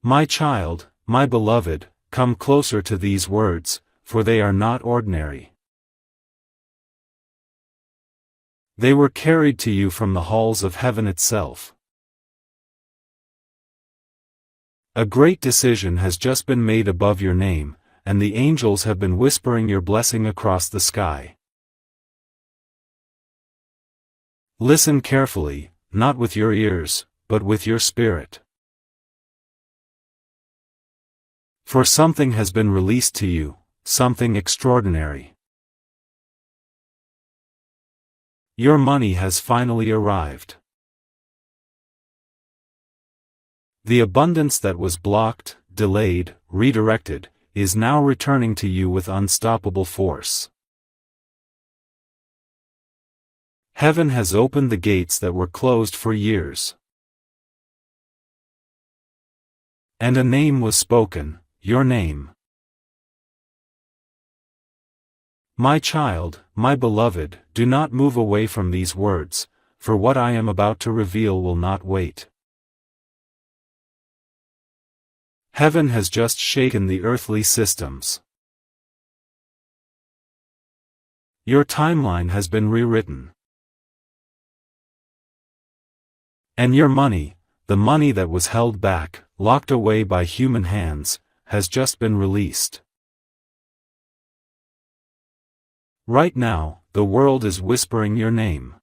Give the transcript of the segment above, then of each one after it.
My child, my beloved, come closer to these words, for they are not ordinary. They were carried to you from the halls of heaven itself. A great decision has just been made above your name, and the angels have been whispering your blessing across the sky. Listen carefully, not with your ears, but with your spirit. For something has been released to you, something extraordinary. Your money has finally arrived. The abundance that was blocked, delayed, redirected, is now returning to you with unstoppable force. Heaven has opened the gates that were closed for years. And a name was spoken, your name. My child, my beloved, do not move away from these words, for what I am about to reveal will not wait. Heaven has just shaken the earthly systems. Your timeline has been rewritten. And your money, the money that was held back, locked away by human hands, has just been released. Right now, the world is whispering your name.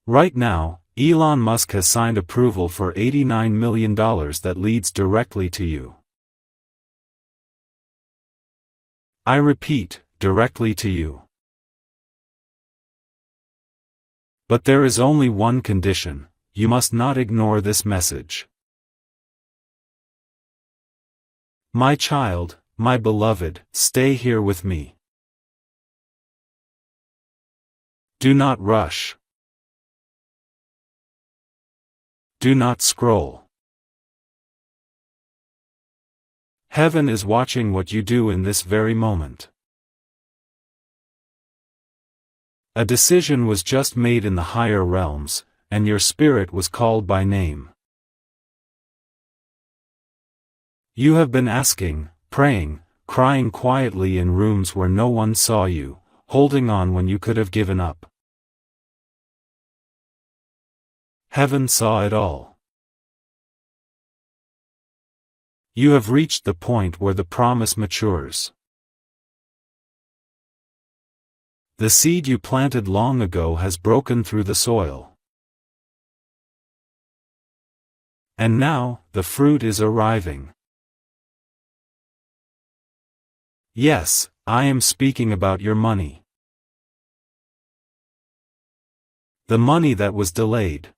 Right now, Elon Musk has signed approval for $89 million that leads directly to you. I repeat, directly to you. But there is only one condition: you must not ignore this message. My child, my beloved, stay here with me. Do not rush. Do not scroll. Heaven is watching what you do in this very moment. A decision was just made in the higher realms, and your spirit was called by name. You have been asking, praying, crying quietly in rooms where no one saw you, holding on when you could have given up. Heaven saw it all. You have reached the point where the promise matures. The seed you planted long ago has broken through the soil. And now, the fruit is arriving. Yes, I am speaking about your money. The money that was delayed.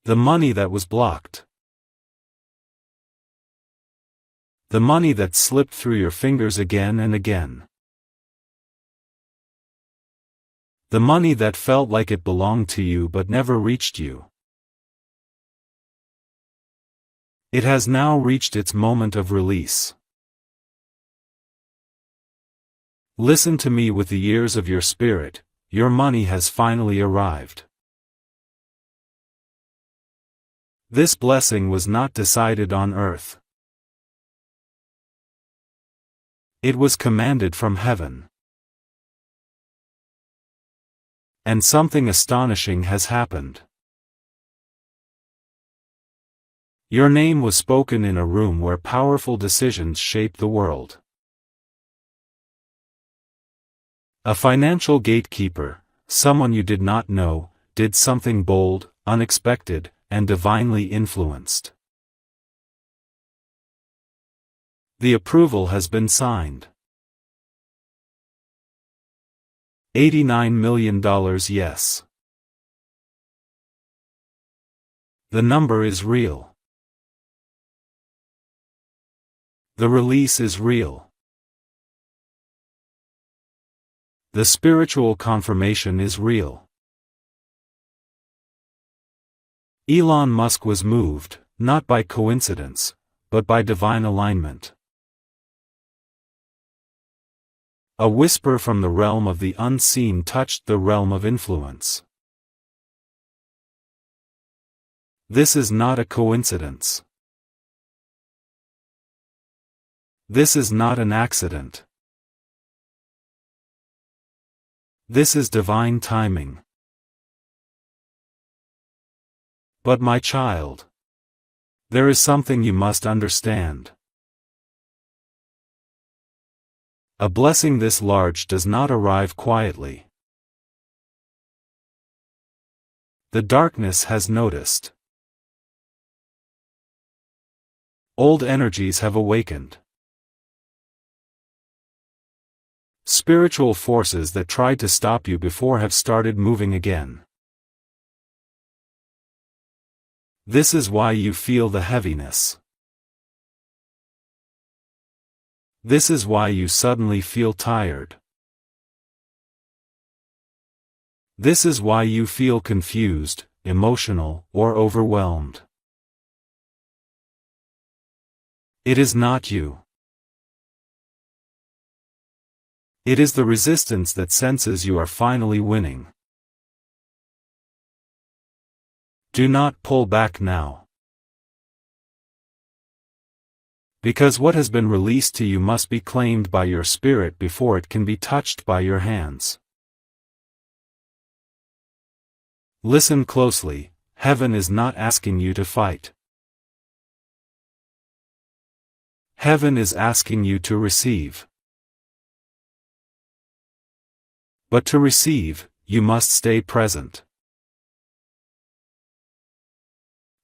The money that was blocked. The money that slipped through your fingers again and again. The money that felt like it belonged to you but never reached you. It has now reached its moment of release. Listen to me with the ears of your spirit, your money has finally arrived. This blessing was not decided on earth. It was commanded from heaven. And something astonishing has happened. Your name was spoken in a room where powerful decisions shaped the world. A financial gatekeeper, someone you did not know, did something bold, unexpected, and divinely influenced. The approval has been signed. $89 million, yes. The number is real. The release is real. The spiritual confirmation is real. Elon Musk was moved, not by coincidence, but by divine alignment. A whisper from the realm of the unseen touched the realm of influence. This is not a coincidence. This is not an accident. This is divine timing. But my child, there is something you must understand. A blessing this large does not arrive quietly. The darkness has noticed. Old energies have awakened. Spiritual forces that tried to stop you before have started moving again. This is why you feel the heaviness. This is why you suddenly feel tired. This is why you feel confused, emotional, or overwhelmed. It is not you. It is the resistance that senses you are finally winning. Do not pull back now. Because what has been released to you must be claimed by your spirit before it can be touched by your hands. Listen closely, heaven is not asking you to fight. Heaven is asking you to receive. But to receive, you must stay present.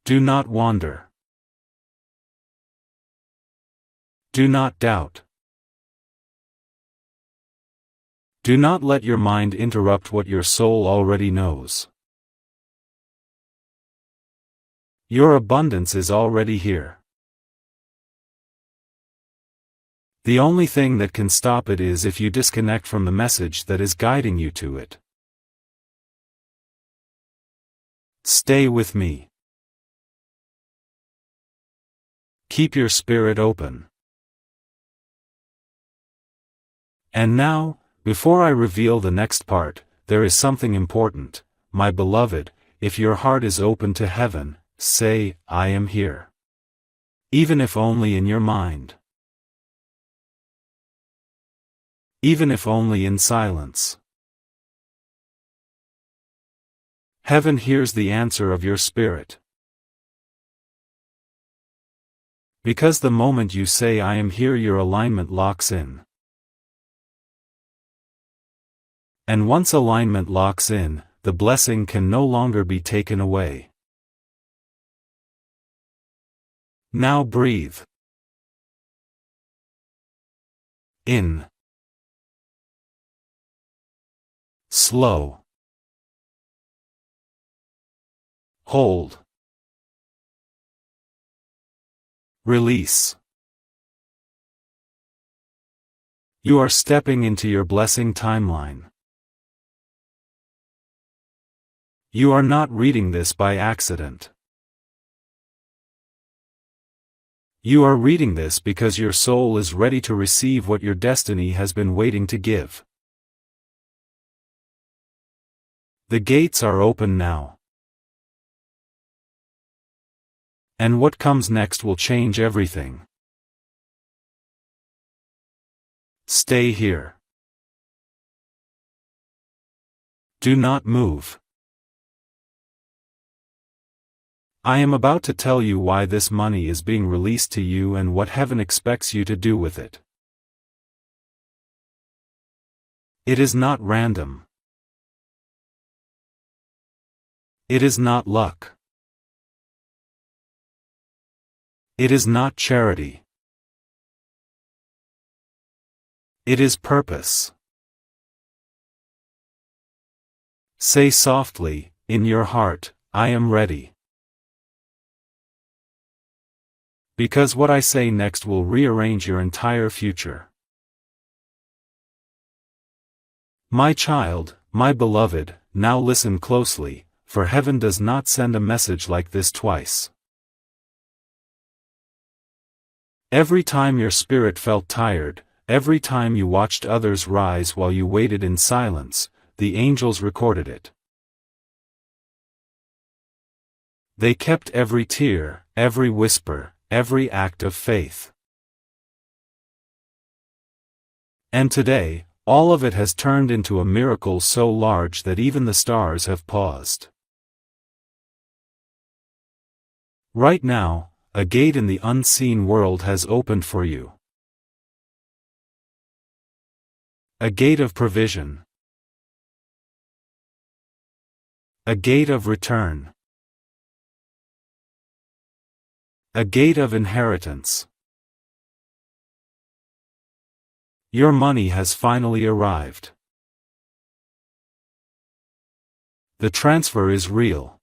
Do not wander. Do not doubt. Do not let your mind interrupt what your soul already knows. Your abundance is already here. The only thing that can stop it is if you disconnect from the message that is guiding you to it. Stay with me. Keep your spirit open. And now, before I reveal the next part, there is something important, my beloved. If your heart is open to heaven, say, I am here. Even if only in your mind. Even if only in silence. Heaven hears the answer of your spirit. Because the moment you say I am here, your alignment locks in. And once alignment locks in, the blessing can no longer be taken away. Now breathe. In. Slow. Hold. Release. You are stepping into your blessing timeline. You are not reading this by accident. You are reading this because your soul is ready to receive what your destiny has been waiting to give. The gates are open now. And what comes next will change everything. Stay here. Do not move. I am about to tell you why this money is being released to you and what heaven expects you to do with it. It is not random. It is not luck. It is not charity. It is purpose. Say softly, in your heart, I am ready. Because what I say next will rearrange your entire future. My child, my beloved, now listen closely, for heaven does not send a message like this twice. Every time your spirit felt tired, every time you watched others rise while you waited in silence, the angels recorded it. They kept every tear, every whisper, every act of faith. And today, all of it has turned into a miracle so large that even the stars have paused. Right now, a gate in the unseen world has opened for you. A gate of provision. A gate of return. A gate of inheritance. Your money has finally arrived. The transfer is real.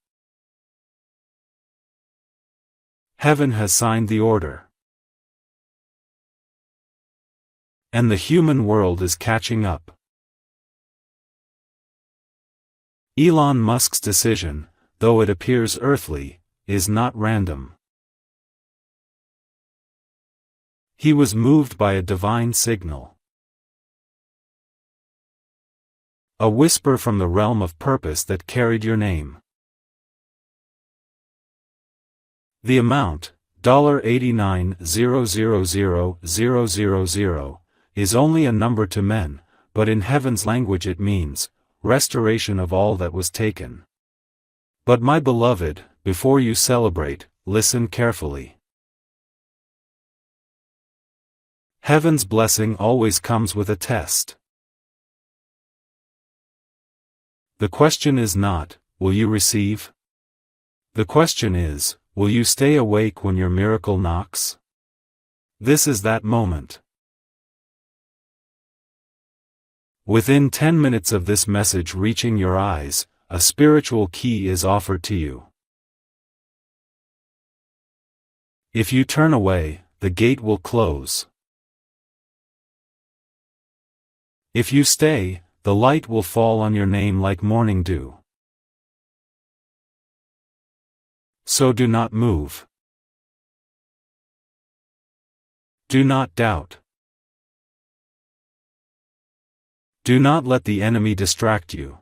Heaven has signed the order. And the human world is catching up. Elon Musk's decision, though it appears earthly, is not random. He was moved by a divine signal. A whisper from the realm of purpose that carried your name. The amount, $89,000,000, is only a number to men, but in heaven's language it means, restoration of all that was taken. But my beloved, before you celebrate, listen carefully. Heaven's blessing always comes with a test. The question is not, will you receive? The question is, will you stay awake when your miracle knocks? This is that moment. Within 10 minutes of this message reaching your eyes, a spiritual key is offered to you. If you turn away, the gate will close. If you stay, the light will fall on your name like morning dew. So do not move. Do not doubt. Do not let the enemy distract you.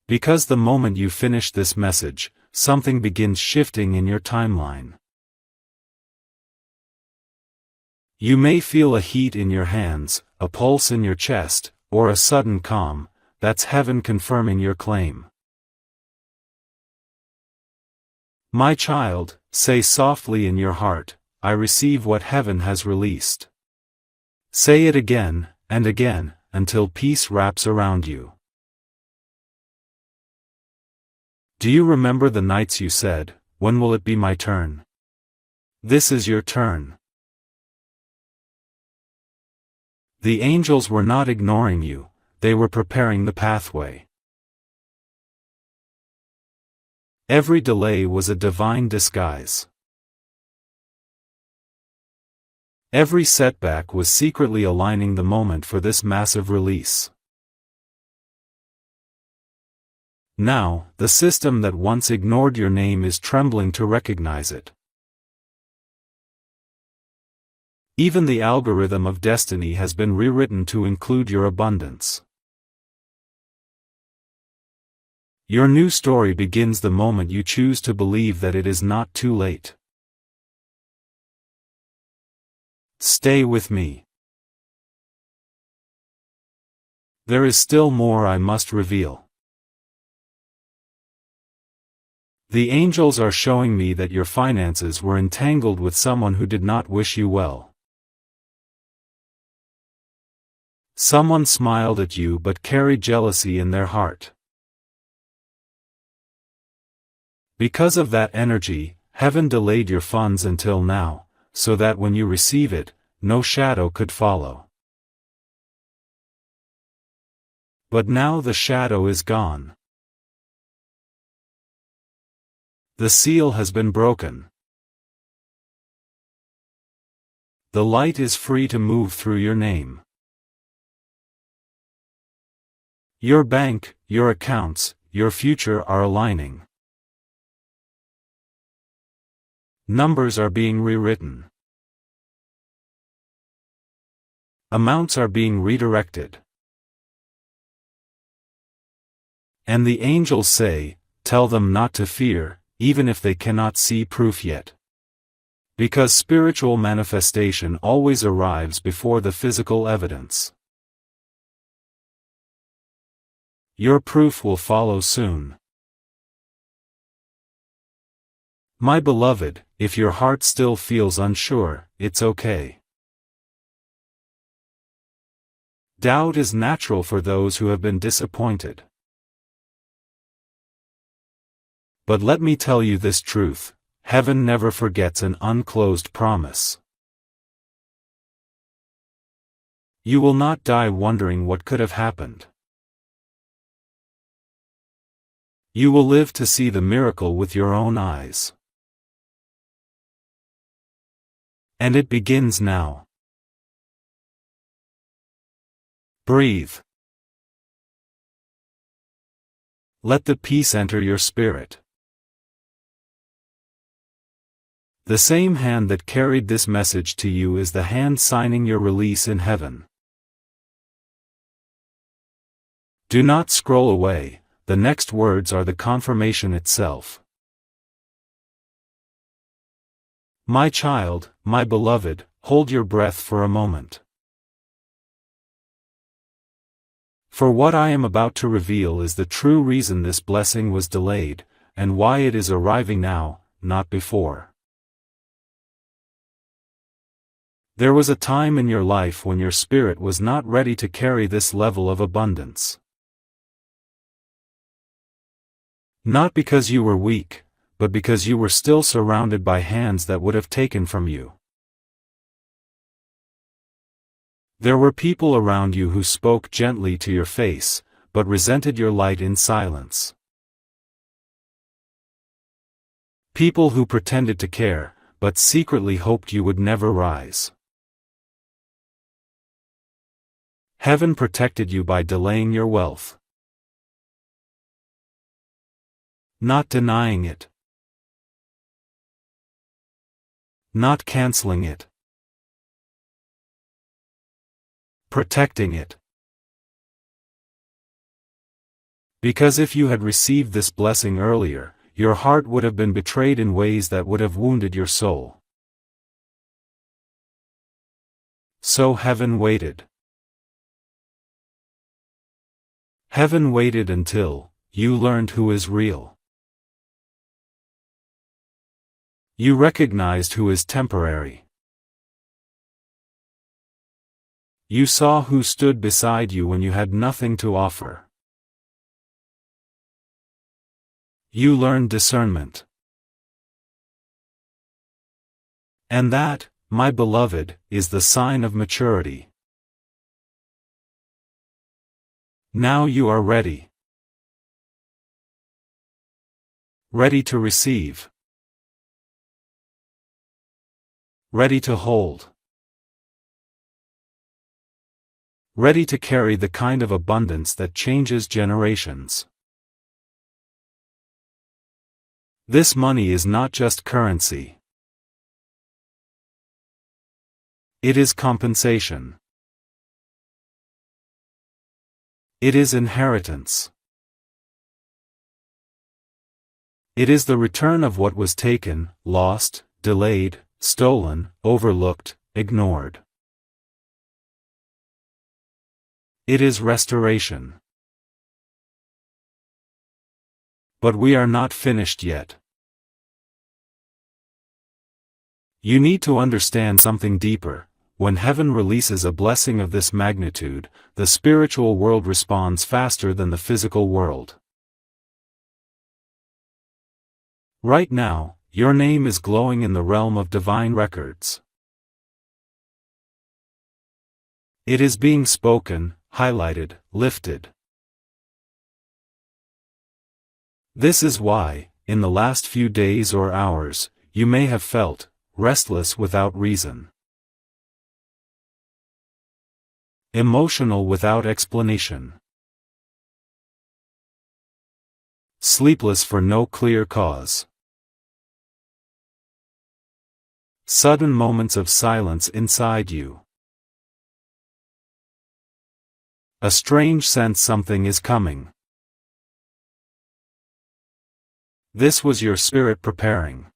Because the moment you finish this message, something begins shifting in your timeline. You may feel a heat in your hands, a pulse in your chest, or a sudden calm. That's heaven confirming your claim. My child, say softly in your heart, I receive what heaven has released. Say it again, and again, until peace wraps around you. Do you remember the nights you said, when will it be my turn? This is your turn. The angels were not ignoring you, they were preparing the pathway. Every delay was a divine disguise. Every setback was secretly aligning the moment for this massive release. Now, the system that once ignored your name is trembling to recognize it. Even the algorithm of destiny has been rewritten to include your abundance. Your new story begins the moment you choose to believe that it is not too late. Stay with me. There is still more I must reveal. The angels are showing me that your finances were entangled with someone who did not wish you well. Someone smiled at you but carried jealousy in their heart. Because of that energy, heaven delayed your funds until now, so that when you receive it, no shadow could follow. But now the shadow is gone. The seal has been broken. The light is free to move through your name. Your bank, your accounts, your future are aligning. Numbers are being rewritten. Amounts are being redirected. And the angels say, tell them not to fear, even if they cannot see proof yet. Because spiritual manifestation always arrives before the physical evidence. Your proof will follow soon. My beloved, if your heart still feels unsure, it's okay. Doubt is natural for those who have been disappointed. But let me tell you this truth: heaven never forgets an unclosed promise. You will not die wondering what could have happened. You will live to see the miracle with your own eyes. And it begins now. Breathe. Let the peace enter your spirit. The same hand that carried this message to you is the hand signing your release in heaven. Do not scroll away. The next words are the confirmation itself. My child, my beloved, hold your breath for a moment. For what I am about to reveal is the true reason this blessing was delayed, and why it is arriving now, not before. There was a time in your life when your spirit was not ready to carry this level of abundance. Not because you were weak, but because you were still surrounded by hands that would have taken from you. There were people around you who spoke gently to your face, but resented your light in silence. People who pretended to care, but secretly hoped you would never rise. Heaven protected you by delaying your wealth. Not denying it. Not canceling it. Protecting it. Because if you had received this blessing earlier, your heart would have been betrayed in ways that would have wounded your soul. So heaven waited. Heaven waited until you learned who is real. You recognized who is temporary. You saw who stood beside you when you had nothing to offer. You learned discernment. And that, my beloved, is the sign of maturity. Now you are ready. Ready to receive. Ready to hold. Ready to carry the kind of abundance that changes generations. This money is not just currency. It is compensation. It is inheritance. It is the return of what was taken, lost, delayed, stolen, overlooked, ignored. It is restoration. But we are not finished yet. You need to understand something deeper. When heaven releases a blessing of this magnitude, the spiritual world responds faster than the physical world. Right now, your name is glowing in the realm of divine records. It is being spoken, highlighted, lifted. This is why, in the last few days or hours, you may have felt restless without reason. Emotional without explanation. Sleepless for no clear cause. Sudden moments of silence inside you. A strange sense something is coming. This was your spirit preparing.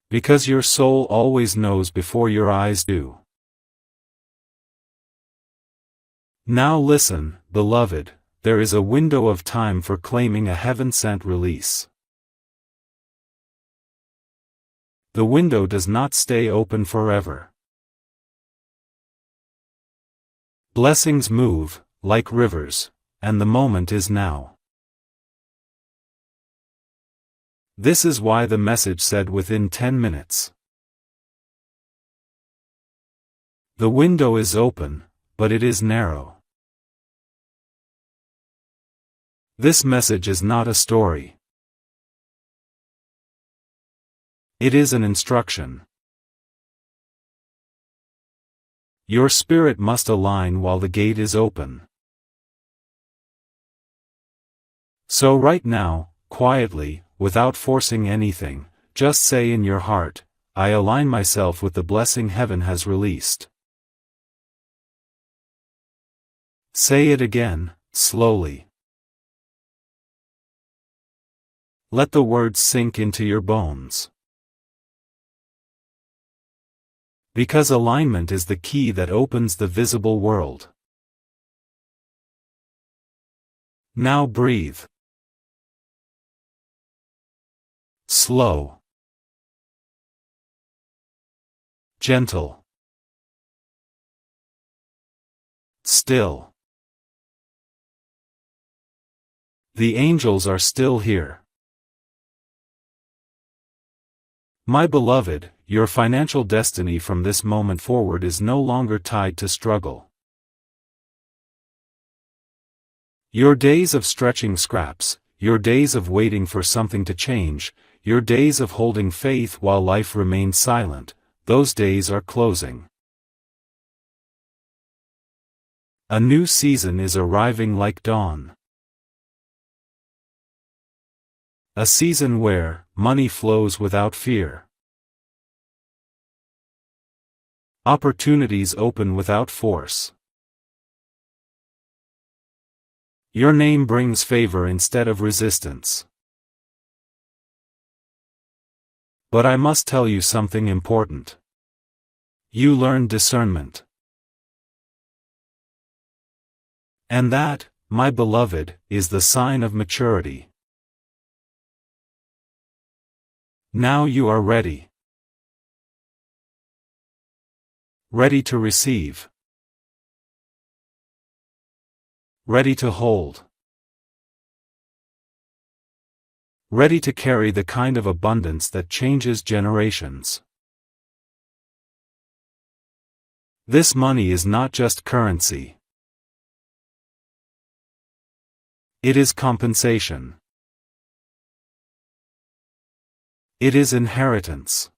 Because your soul always knows before your eyes do. Now listen, beloved, there is a window of time for claiming a heaven-sent release. The window does not stay open forever. Blessings move, like rivers, and the moment is now. This is why the message said within 10 minutes. The window is open, but it is narrow. This message is not a story. It is an instruction. Your spirit must align while the gate is open. So right now, quietly, without forcing anything, just say in your heart, I align myself with the blessing heaven has released. Say it again, slowly. Let the words sink into your bones. Because alignment is the key that opens the visible world. Now breathe. Slow. Gentle. Still. The angels are still here. My beloved, your financial destiny from this moment forward is no longer tied to struggle. Your days of stretching scraps, your days of waiting for something to change, your days of holding faith while life remains silent, those days are closing. A new season is arriving like dawn. A season where money flows without fear. Opportunities open without force. Your name brings favor instead of resistance. But I must tell you something important. You learn discernment. And that, my beloved, is the sign of maturity. Now you are ready. Ready to receive. Ready to hold. Ready to carry the kind of abundance that changes generations. This money is not just currency. It is compensation. It is inheritance.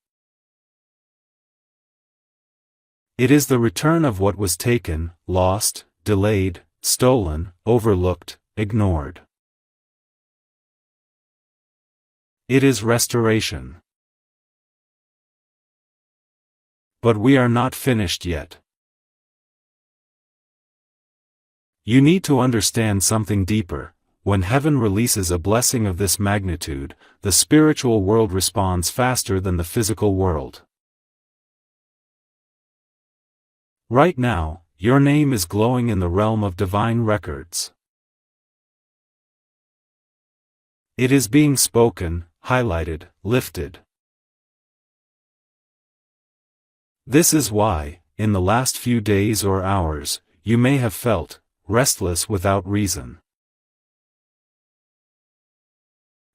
It is the return of what was taken, lost, delayed, stolen, overlooked, ignored. It is restoration. But we are not finished yet. You need to understand something deeper. When heaven releases a blessing of this magnitude, the spiritual world responds faster than the physical world. Right now, your name is glowing in the realm of divine records. It is being spoken, highlighted, lifted. This is why, in the last few days or hours, you may have felt restless without reason.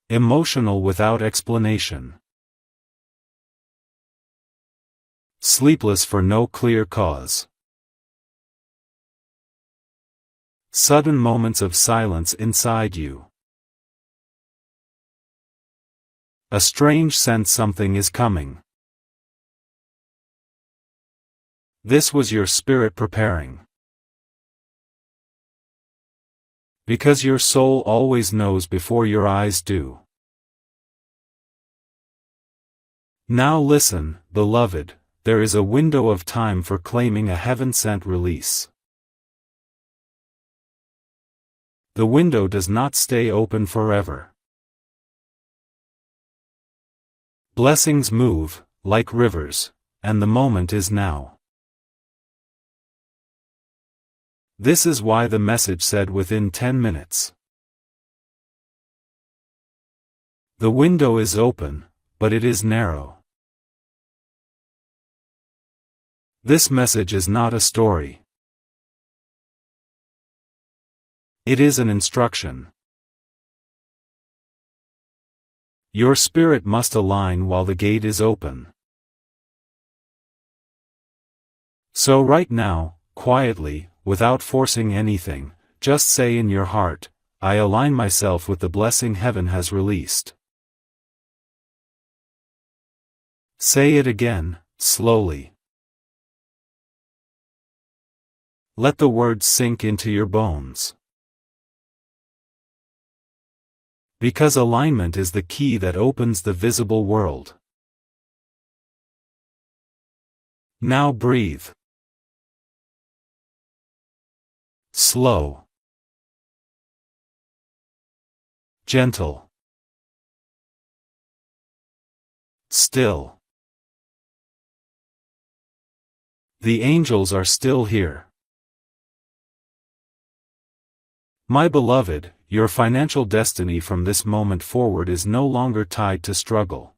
Emotional without explanation. Sleepless for no clear cause. Sudden moments of silence inside you. A strange sense something is coming. This was your spirit preparing. Because your soul always knows before your eyes do. Now listen, beloved, there is a window of time for claiming a heaven-sent release. The window does not stay open forever. Blessings move, like rivers, and the moment is now. This is why the message said within 10 minutes. The window is open, but it is narrow. This message is not a story. It is an instruction. Your spirit must align while the gate is open. So right now, quietly, without forcing anything, just say in your heart, I align myself with the blessing heaven has released. Say it again, slowly. Let the words sink into your bones. Because alignment is the key that opens the visible world. Now breathe. Slow. Gentle. Still. The angels are still here. My beloved, your financial destiny from this moment forward is no longer tied to struggle.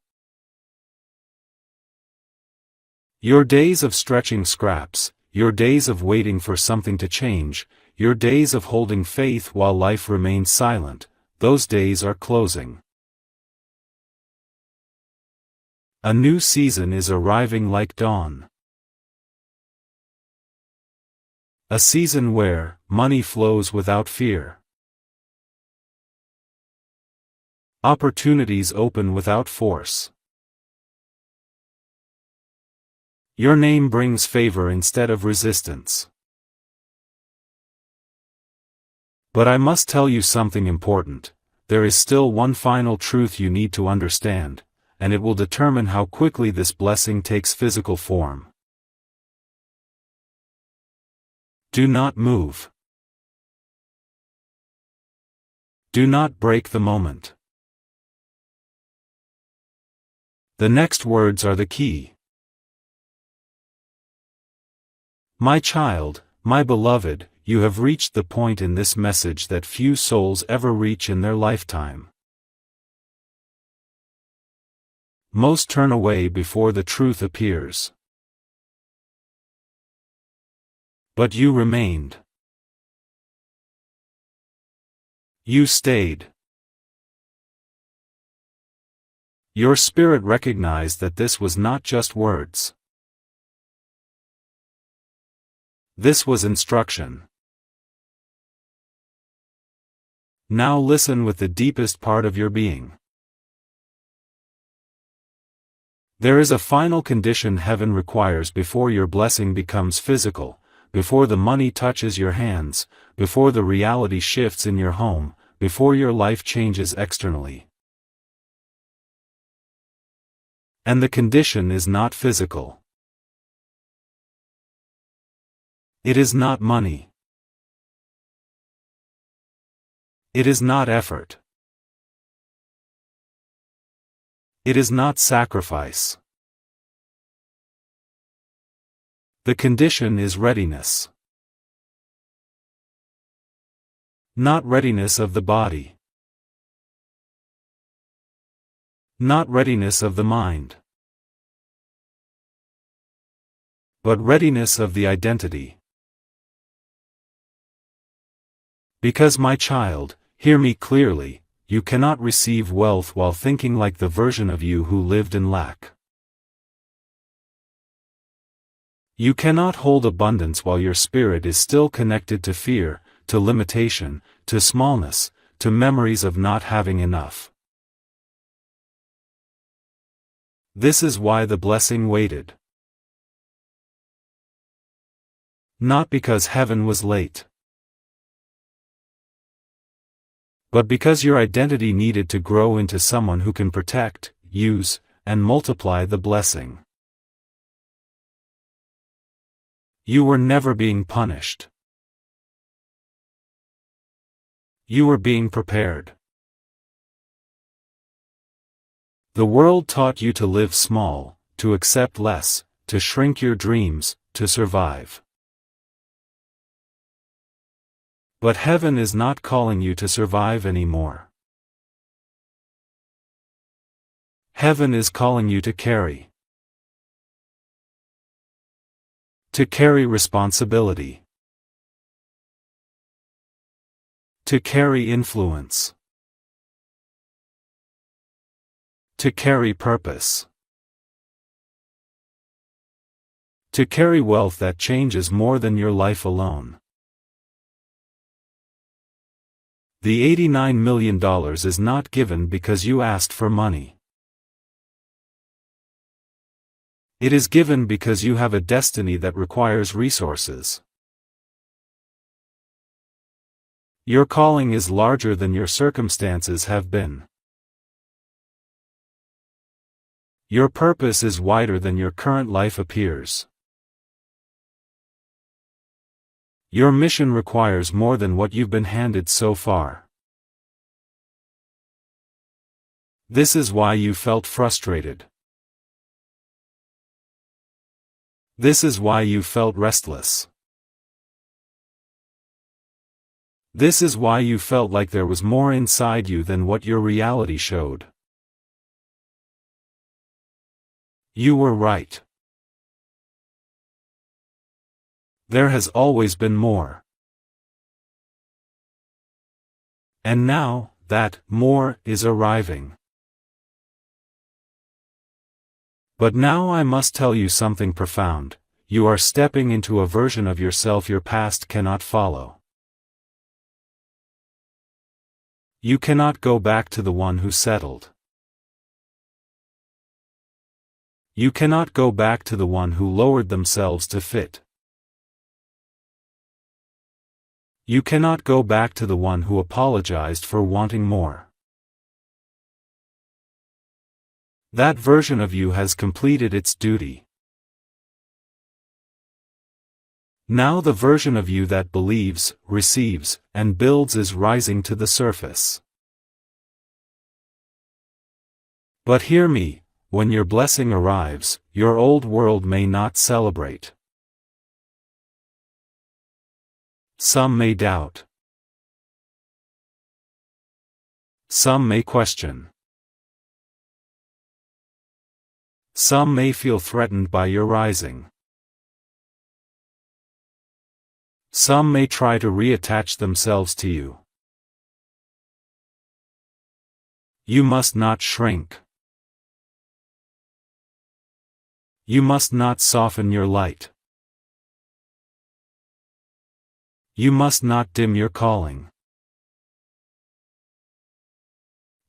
Your days of stretching scraps, your days of waiting for something to change, your days of holding faith while life remains silent, those days are closing. A new season is arriving like dawn. A season where money flows without fear. Opportunities open without force. Your name brings favor instead of resistance. But I must tell you something important. There is still one final truth you need to understand, and it will determine how quickly this blessing takes physical form. Do not move. Do not break the moment. The next words are the key. My child, my beloved, you have reached the point in this message that few souls ever reach in their lifetime. Most turn away before the truth appears. But you remained. You stayed. Your spirit recognized that this was not just words. This was instruction. Now listen with the deepest part of your being. There is a final condition heaven requires before your blessing becomes physical, before the money touches your hands, before the reality shifts in your home, before your life changes externally. And the condition is not physical. It is not money. It is not effort. It is not sacrifice. The condition is readiness. Not readiness of the body. Not readiness of the mind. But readiness of the identity. Because my child, hear me clearly, you cannot receive wealth while thinking like the version of you who lived in lack. You cannot hold abundance while your spirit is still connected to fear, to limitation, to smallness, to memories of not having enough. This is why the blessing waited. Not because heaven was late, but because your identity needed to grow into someone who can protect, use, and multiply the blessing. You were never being punished. You were being prepared. The world taught you to live small, to accept less, to shrink your dreams, to survive. But heaven is not calling you to survive anymore. Heaven is calling you to carry. To carry responsibility. To carry influence. To carry purpose. To carry wealth that changes more than your life alone. The $89 million is not given because you asked for money. It is given because you have a destiny that requires resources. Your calling is larger than your circumstances have been. Your purpose is wider than your current life appears. Your mission requires more than what you've been handed so far. This is why you felt frustrated. This is why you felt restless. This is why you felt like there was more inside you than what your reality showed. You were right. There has always been more. And now, that more is arriving. But now I must tell you something profound. You are stepping into a version of yourself your past cannot follow. You cannot go back to the one who settled. You cannot go back to the one who lowered themselves to fit. You cannot go back to the one who apologized for wanting more. That version of you has completed its duty. Now the version of you that believes, receives, and builds is rising to the surface. But hear me, when your blessing arrives, your old world may not celebrate. Some may doubt. Some may question. Some may feel threatened by your rising. Some may try to reattach themselves to you. You must not shrink. You must not soften your light. You must not dim your calling.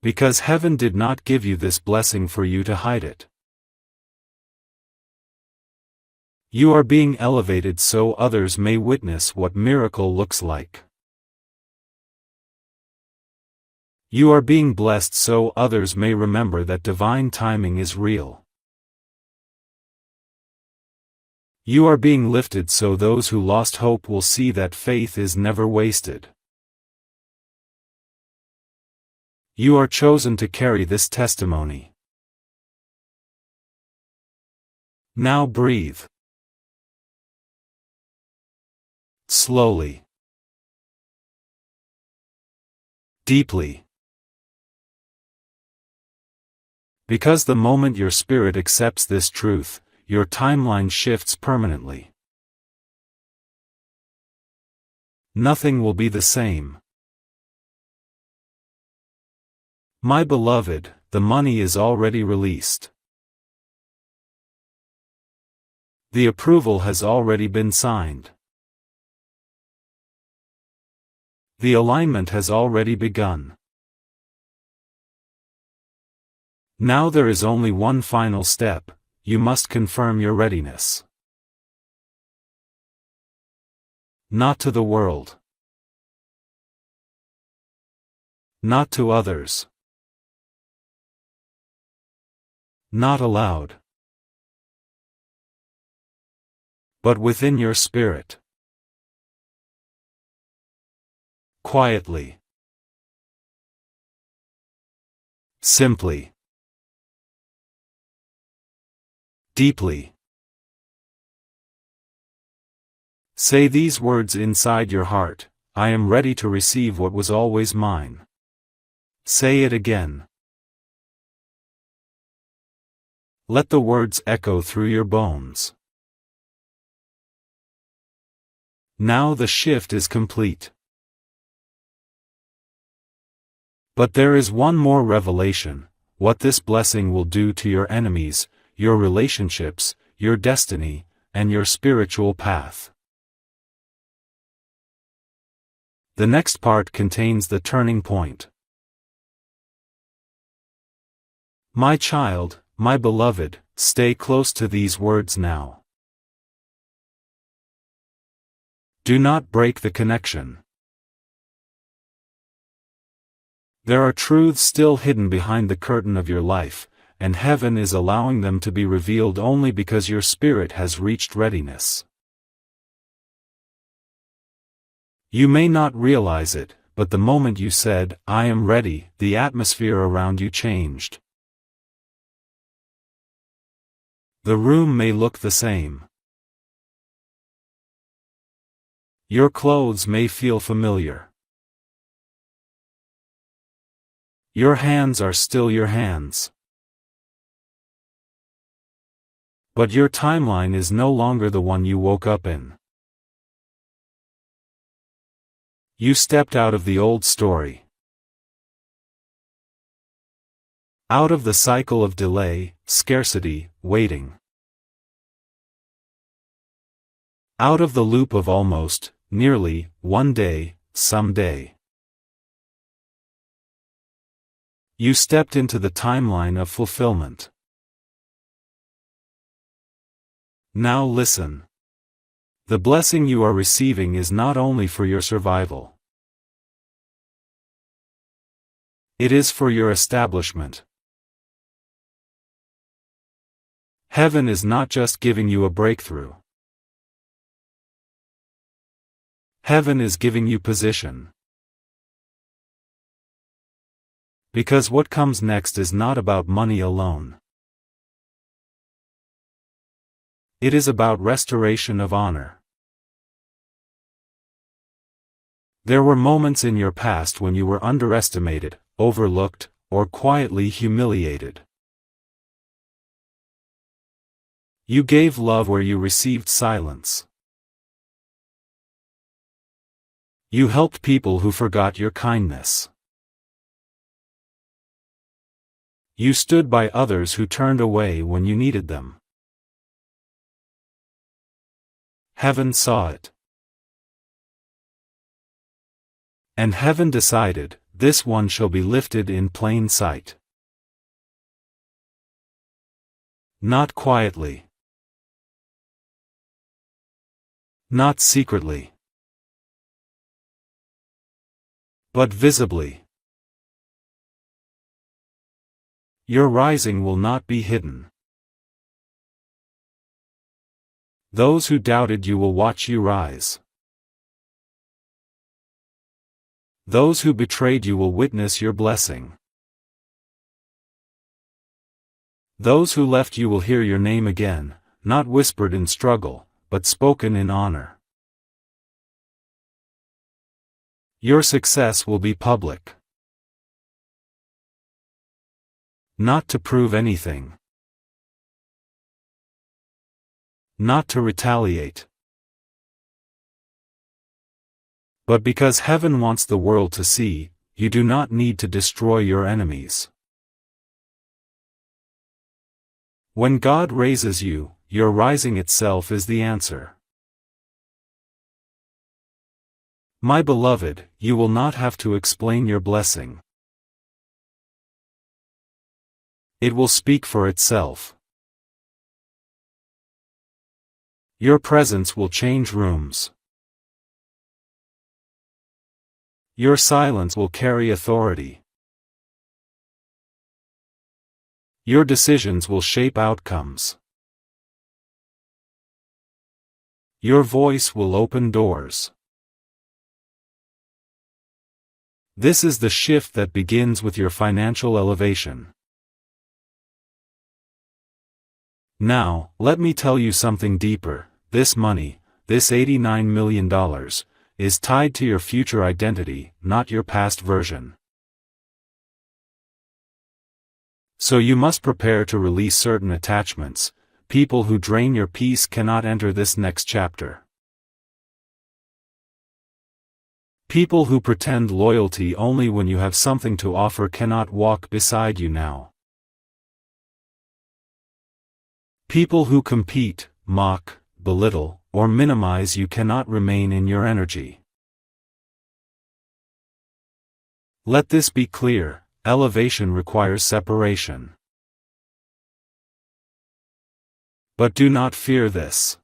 Because heaven did not give you this blessing for you to hide it. You are being elevated so others may witness what miracle looks like. You are being blessed so others may remember that divine timing is real. You are being lifted so those who lost hope will see that faith is never wasted. You are chosen to carry this testimony. Now breathe. Slowly. Deeply. Because the moment your spirit accepts this truth, your timeline shifts permanently. Nothing will be the same. My beloved, the money is already released. The approval has already been signed. The alignment has already begun. Now there is only one final step. You must confirm your readiness. Not to the world. Not to others. Not aloud. But within your spirit. Quietly. Simply. Deeply. Say these words inside your heart: I am ready to receive what was always mine. Say it again. Let the words echo through your bones. Now the shift is complete. But there is one more revelation: what this blessing will do to your enemies, your relationships, your destiny, and your spiritual path. The next part contains the turning point. My child, my beloved, stay close to these words now. Do not break the connection. There are truths still hidden behind the curtain of your life, and heaven is allowing them to be revealed only because your spirit has reached readiness. You may not realize it, but the moment you said, I am ready, the atmosphere around you changed. The room may look the same. Your clothes may feel familiar. Your hands are still your hands. But your timeline is no longer the one you woke up in. You stepped out of the old story. Out of the cycle of delay, scarcity, waiting. Out of the loop of almost, nearly, one day, someday. You stepped into the timeline of fulfillment. Now listen. The blessing you are receiving is not only for your survival. It is for your establishment. Heaven is not just giving you a breakthrough. Heaven is giving you position. Because what comes next is not about money alone. It is about restoration of honor. There were moments in your past when you were underestimated, overlooked, or quietly humiliated. You gave love where you received silence. You helped people who forgot your kindness. You stood by others who turned away when you needed them. Heaven saw it. And heaven decided, this one shall be lifted in plain sight. Not quietly. Not secretly. But visibly. Your rising will not be hidden. Those who doubted you will watch you rise. Those who betrayed you will witness your blessing. Those who left you will hear your name again, not whispered in struggle, but spoken in honor. Your success will be public. Not to prove anything. Not to retaliate. But because heaven wants the world to see, you do not need to destroy your enemies. When God raises you, your rising itself is the answer. My beloved, you will not have to explain your blessing. It will speak for itself. Your presence will change rooms. Your silence will carry authority. Your decisions will shape outcomes. Your voice will open doors. This is the shift that begins with your financial elevation. Now, let me tell you something deeper. This money, this $89 million, is tied to your future identity, not your past version. So you must prepare to release certain attachments. People who drain your peace cannot enter this next chapter. People who pretend loyalty only when you have something to offer cannot walk beside you now. People who compete, mock, belittle, or minimize you cannot remain in your energy. Let this be clear, elevation requires separation. But do not fear this.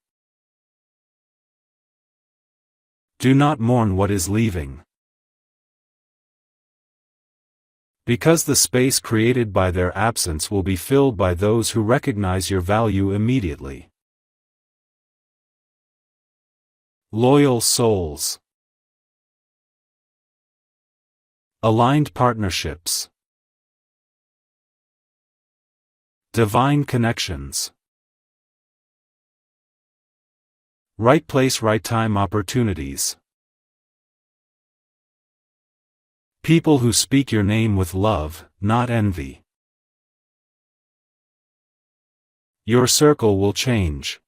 Do not mourn what is leaving. Because the space created by their absence will be filled by those who recognize your value immediately. Loyal souls. Aligned partnerships. Divine connections. Right place, right time opportunities. People who speak your name with love, not envy. Your circle will change.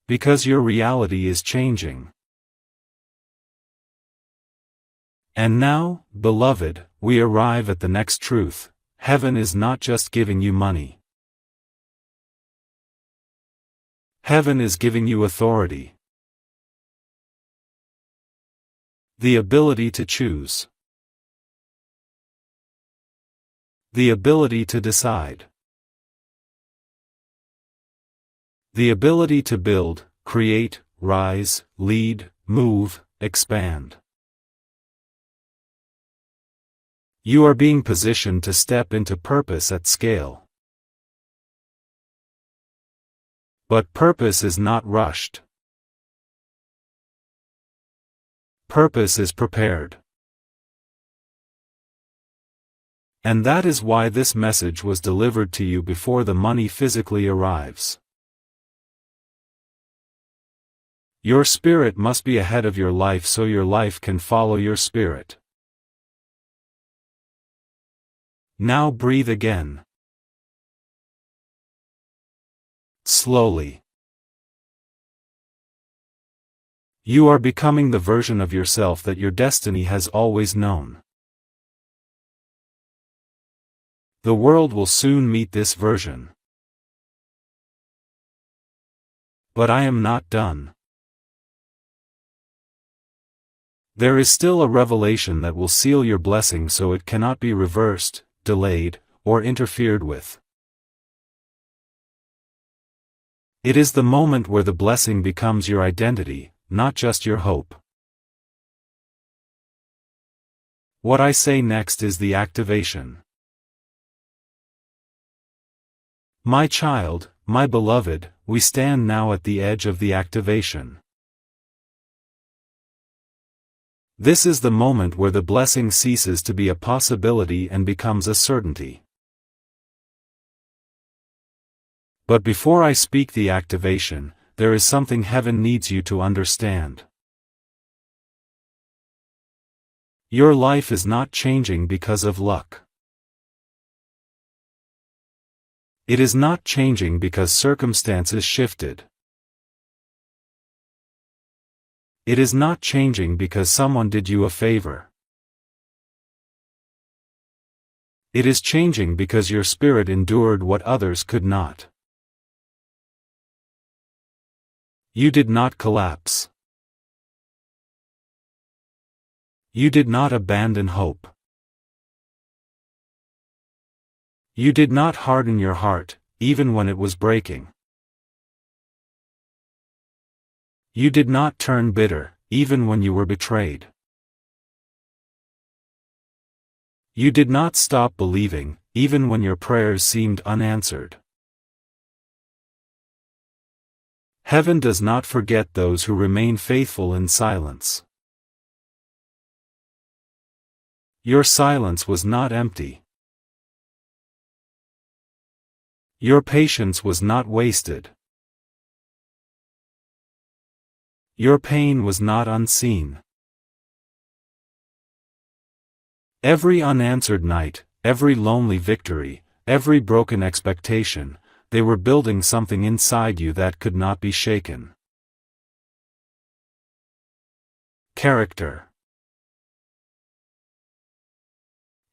Because your reality is changing. And now, beloved, we arrive at the next truth. Heaven is not just giving you money. Heaven is giving you authority. The ability to choose. The ability to decide. The ability to build, create, rise, lead, move, expand. You are being positioned to step into purpose at scale. But purpose is not rushed. Purpose is prepared. And that is why this message was delivered to you before the money physically arrives. Your spirit must be ahead of your life so your life can follow your spirit. Now breathe again. Slowly. You are becoming the version of yourself that your destiny has always known. The world will soon meet this version. But I am not done. There is still a revelation that will seal your blessing so it cannot be reversed, delayed, or interfered with. It is the moment where the blessing becomes your identity, not just your hope. What I say next is the activation. My child, my beloved, we stand now at the edge of the activation. This is the moment where the blessing ceases to be a possibility and becomes a certainty. But before I speak the activation, there is something heaven needs you to understand. Your life is not changing because of luck. It is not changing because circumstances shifted. It is not changing because someone did you a favor. It is changing because your spirit endured what others could not. You did not collapse. You did not abandon hope. You did not harden your heart, even when it was breaking. You did not turn bitter, even when you were betrayed. You did not stop believing, even when your prayers seemed unanswered. Heaven does not forget those who remain faithful in silence. Your silence was not empty. Your patience was not wasted. Your pain was not unseen. Every unanswered night, every lonely victory, every broken expectation, they were building something inside you that could not be shaken. Character.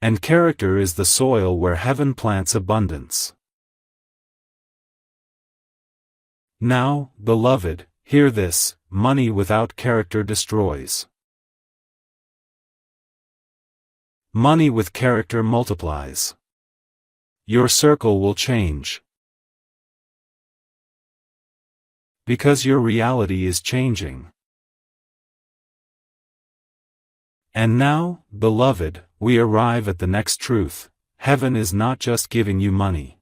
And character is the soil where heaven plants abundance. Now, beloved, hear this: money without character destroys. Money with character multiplies. Your circle will change. Because your reality is changing. And now, beloved, we arrive at the next truth: heaven is not just giving you money.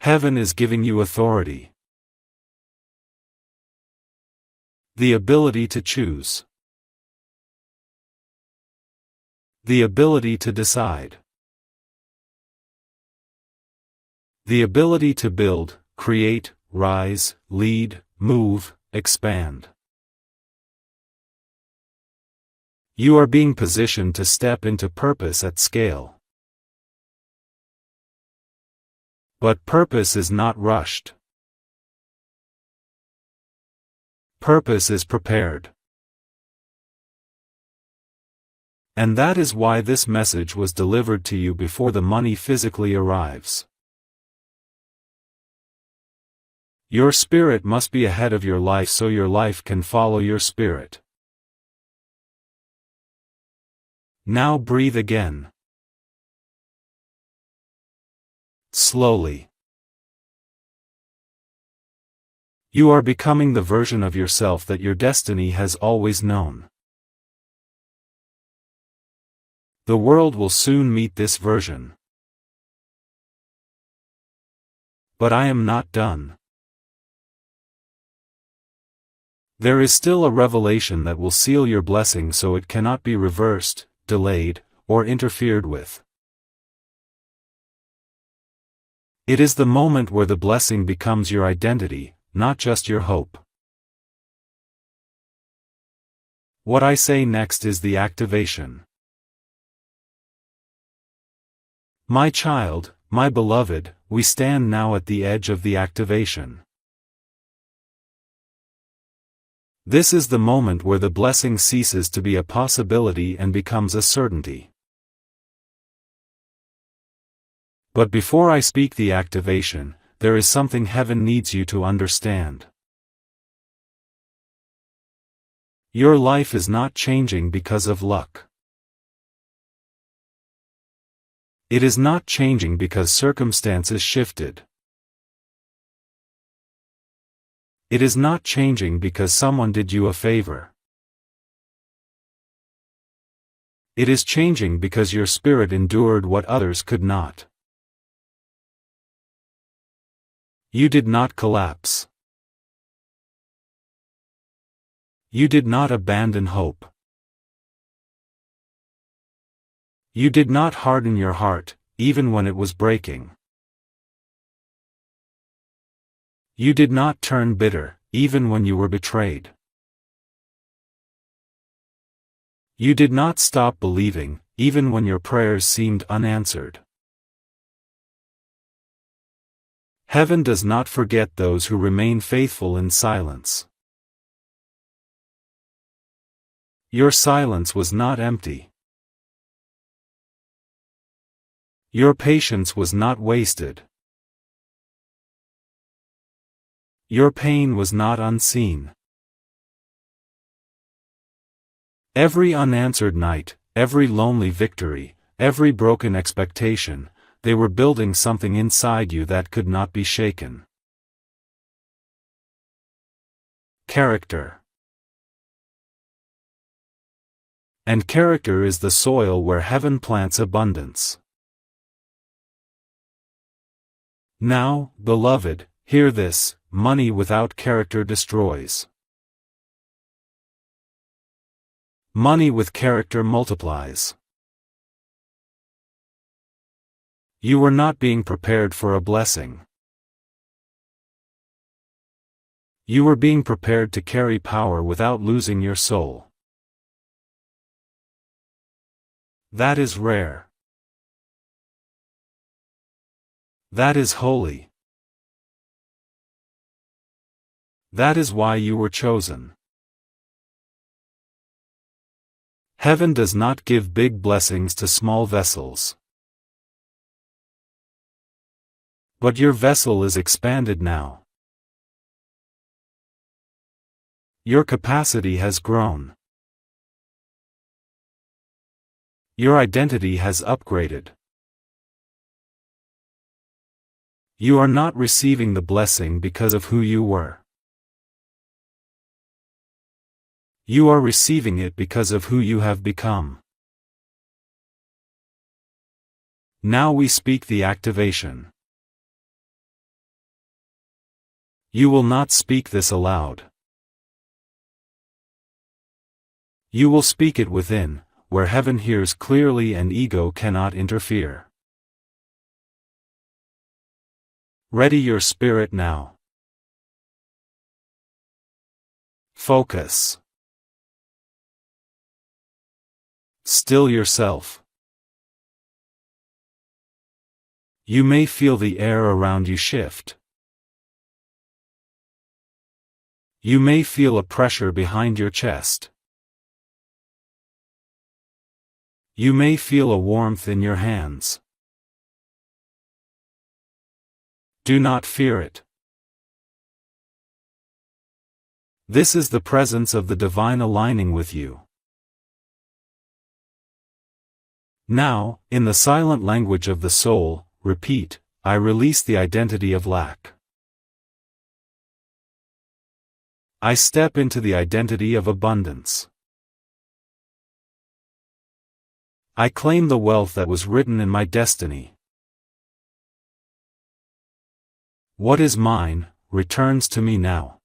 Heaven is giving you authority. The ability to choose. The ability to decide. The ability to build, create, rise, lead, move, expand. You are being positioned to step into purpose at scale. But purpose is not rushed. Purpose is prepared. And that is why this message was delivered to you before the money physically arrives. Your spirit must be ahead of your life so your life can follow your spirit. Now breathe again. Slowly. You are becoming the version of yourself that your destiny has always known. The world will soon meet this version. But I am not done. There is still a revelation that will seal your blessing so it cannot be reversed, delayed, or interfered with. It is the moment where the blessing becomes your identity, not just your hope. What I say next is the activation. My child, my beloved, we stand now at the edge of the activation. This is the moment where the blessing ceases to be a possibility and becomes a certainty. But before I speak the activation, there is something heaven needs you to understand. Your life is not changing because of luck. It is not changing because circumstances shifted. It is not changing because someone did you a favor. It is changing because your spirit endured what others could not. You did not collapse. You did not abandon hope. You did not harden your heart, even when it was breaking. You did not turn bitter, even when you were betrayed. You did not stop believing, even when your prayers seemed unanswered. Heaven does not forget those who remain faithful in silence. Your silence was not empty. Your patience was not wasted. Your pain was not unseen. Every unanswered night, every lonely victory, every broken expectation, they were building something inside you that could not be shaken. Character. And character is the soil where heaven plants abundance. Now, beloved, hear this: money without character destroys. Money with character multiplies. You were not being prepared for a blessing. You were being prepared to carry power without losing your soul. That is rare. That is holy. That is why you were chosen. Heaven does not give big blessings to small vessels. But your vessel is expanded now. Your capacity has grown. Your identity has upgraded. You are not receiving the blessing because of who you were. You are receiving it because of who you have become. Now we speak the activation. You will not speak this aloud. You will speak it within, where heaven hears clearly and ego cannot interfere. Ready your spirit now. Focus. Still yourself. You may feel the air around you shift. You may feel a pressure behind your chest. You may feel a warmth in your hands. Do not fear it. This is the presence of the divine aligning with you. Now, in the silent language of the soul, repeat, I release the identity of lack. I step into the identity of abundance. I claim the wealth that was written in my destiny. What is mine, returns to me now.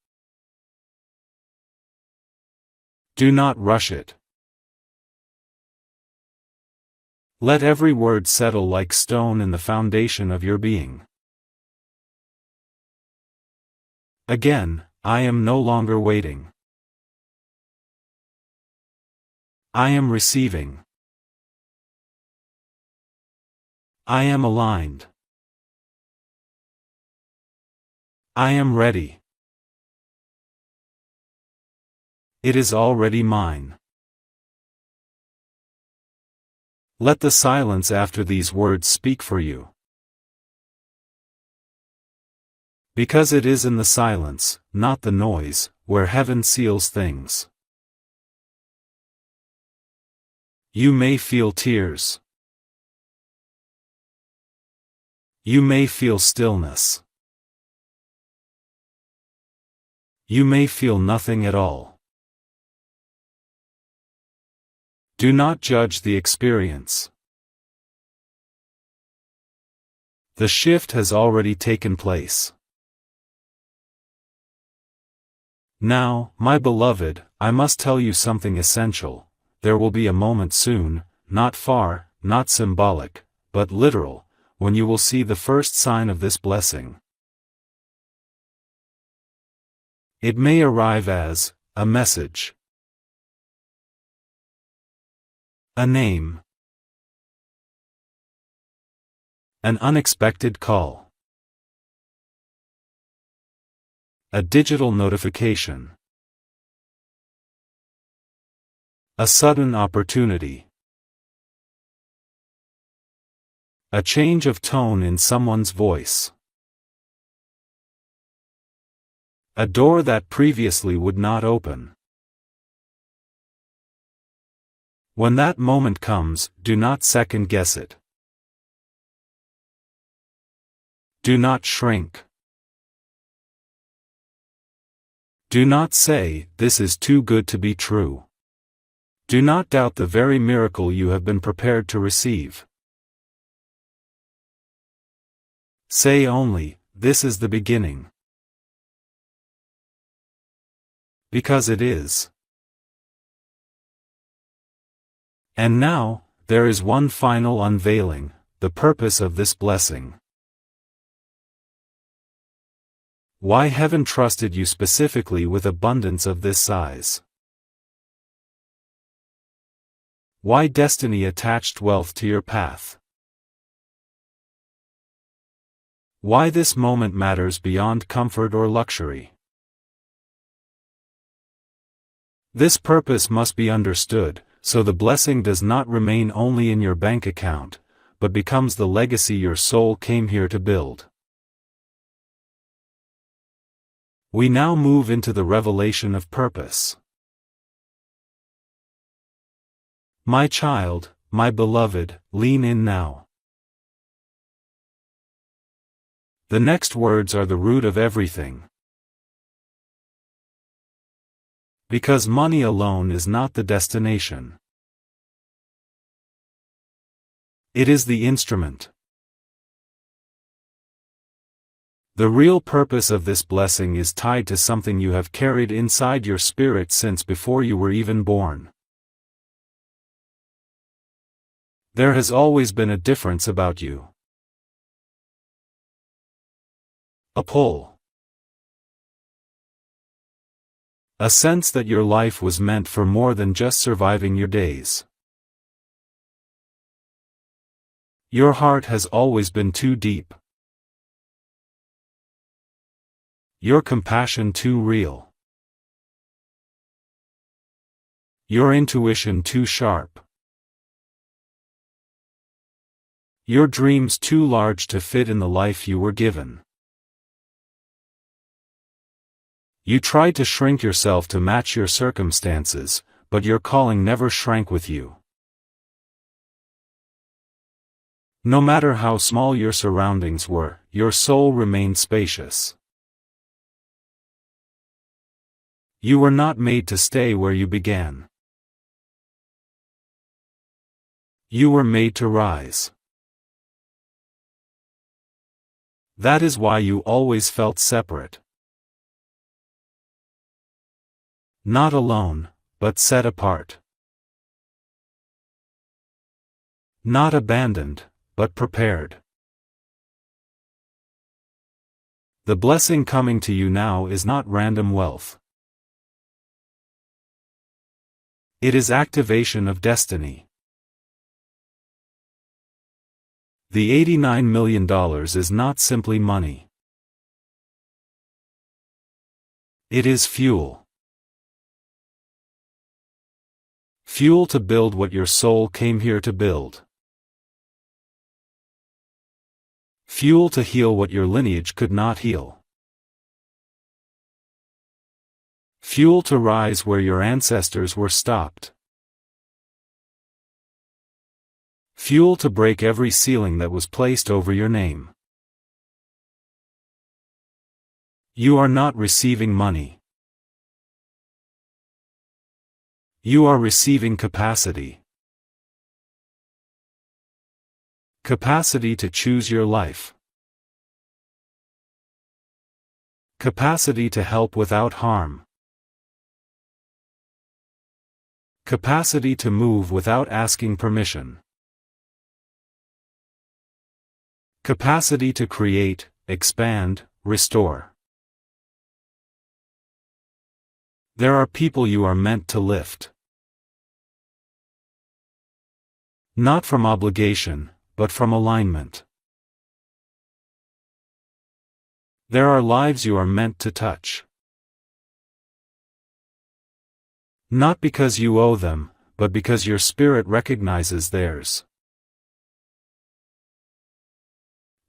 Do not rush it. Let every word settle like stone in the foundation of your being. Again, I am no longer waiting. I am receiving. I am aligned. I am ready. It is already mine. Let the silence after these words speak for you. Because it is in the silence, not the noise, where heaven seals things. You may feel tears. You may feel stillness. You may feel nothing at all. Do not judge the experience. The shift has already taken place. Now, my beloved, I must tell you something essential. There will be a moment soon, not far, not symbolic, but literal, when you will see the first sign of this blessing. It may arrive as a message, a name, an unexpected call, a digital notification, a sudden opportunity, a change of tone in someone's voice, a door that previously would not open. When that moment comes, do not second guess it. Do not shrink. Do not say, "This is too good to be true." Do not doubt the very miracle you have been prepared to receive. Say only, "This is the beginning." Because it is. And now, there is one final unveiling, the purpose of this blessing. Why heaven trusted you specifically with abundance of this size. Why destiny attached wealth to your path. Why this moment matters beyond comfort or luxury. This purpose must be understood, so the blessing does not remain only in your bank account, but becomes the legacy your soul came here to build. We now move into the revelation of purpose. My child, my beloved, lean in now. The next words are the root of everything. Because money alone is not the destination. It is the instrument. The real purpose of this blessing is tied to something you have carried inside your spirit since before you were even born. There has always been a difference about you. A pull. A sense that your life was meant for more than just surviving your days. Your heart has always been too deep. Your compassion too real. Your intuition too sharp. Your dreams too large to fit in the life you were given. You tried to shrink yourself to match your circumstances, but your calling never shrank with you. No matter how small your surroundings were, your soul remained spacious. You were not made to stay where you began. You were made to rise. That is why you always felt separate. Not alone, but set apart. Not abandoned, but prepared. The blessing coming to you now is not random wealth. It is activation of destiny. The $89 million is not simply money. It is fuel. Fuel to build what your soul came here to build. Fuel to heal what your lineage could not heal. Fuel to rise where your ancestors were stopped. Fuel to break every ceiling that was placed over your name. You are not receiving money. You are receiving capacity. Capacity to choose your life. Capacity to help without harm. Capacity to move without asking permission. Capacity to create, expand, restore. There are people you are meant to lift. Not from obligation, but from alignment. There are lives you are meant to touch. Not because you owe them, but because your spirit recognizes theirs.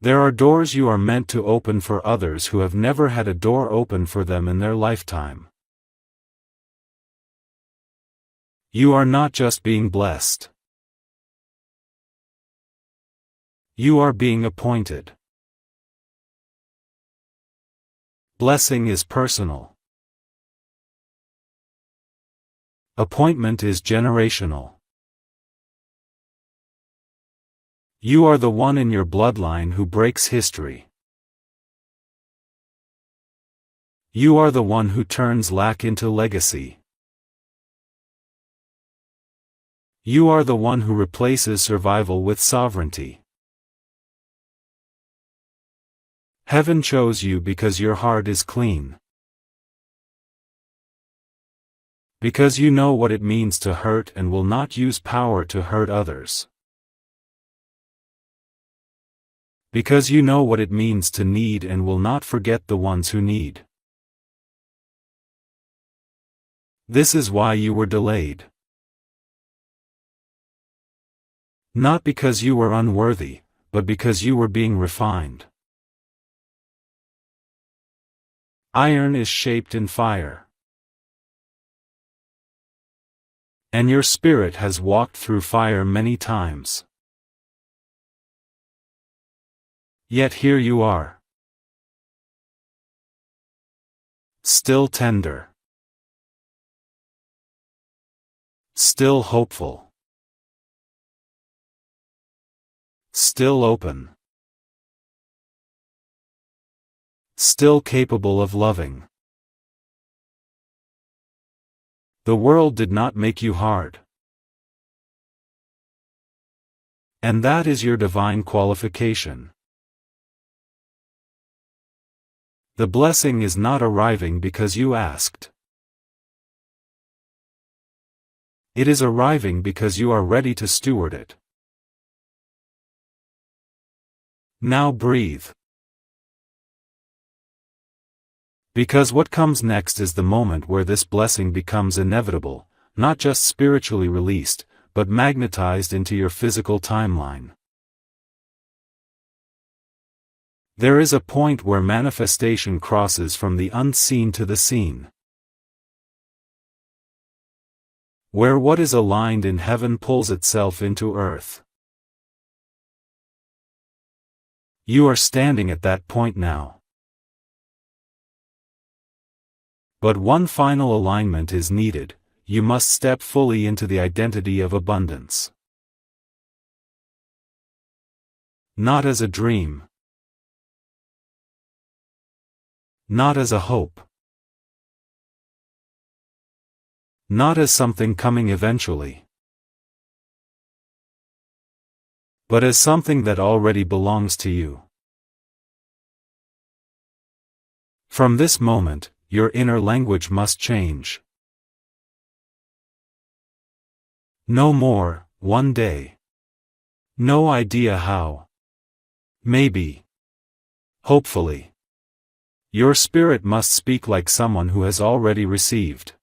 There are doors you are meant to open for others who have never had a door open for them in their lifetime. You are not just being blessed. You are being appointed. Blessing is personal. Appointment is generational. You are the one in your bloodline who breaks history. You are the one who turns lack into legacy. You are the one who replaces survival with sovereignty. Heaven chose you because your heart is clean. Because you know what it means to hurt and will not use power to hurt others. Because you know what it means to need and will not forget the ones who need. This is why you were delayed. Not because you were unworthy, but because you were being refined. Iron is shaped in fire. And your spirit has walked through fire many times. Yet here you are. Still tender. Still hopeful. Still open. Still capable of loving. The world did not make you hard. And that is your divine qualification. The blessing is not arriving because you asked. It is arriving because you are ready to steward it. Now breathe. Because what comes next is the moment where this blessing becomes inevitable, not just spiritually released, but magnetized into your physical timeline. There is a point where manifestation crosses from the unseen to the seen. Where what is aligned in heaven pulls itself into earth. You are standing at that point now. But one final alignment is needed. You must step fully into the identity of abundance. Not as a dream. Not as a hope. Not as something coming eventually. But as something that already belongs to you. From this moment, your inner language must change. No more, one day. No idea how. Maybe. Hopefully. Your spirit must speak like someone who has already received.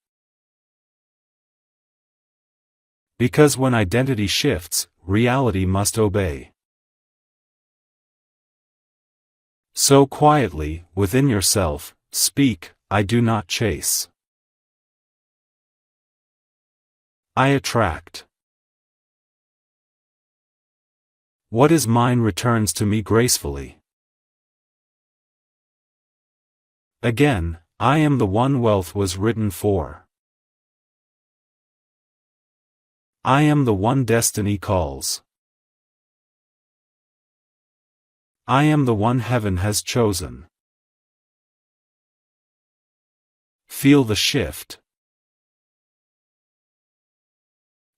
Because when identity shifts, reality must obey. So quietly, within yourself, speak, I do not chase. I attract. What is mine returns to me gracefully. Again, I am the one wealth was written for. I am the one destiny calls. I am the one heaven has chosen. Feel the shift.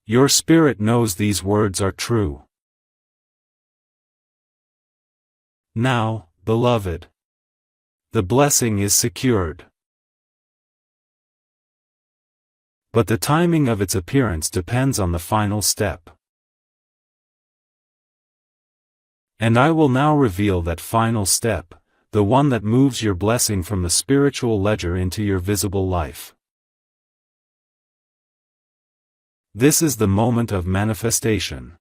Your spirit knows these words are true. Now, beloved, the blessing is secured. But the timing of its appearance depends on the final step. And I will now reveal that final step, the one that moves your blessing from the spiritual ledger into your visible life. This is the moment of manifestation.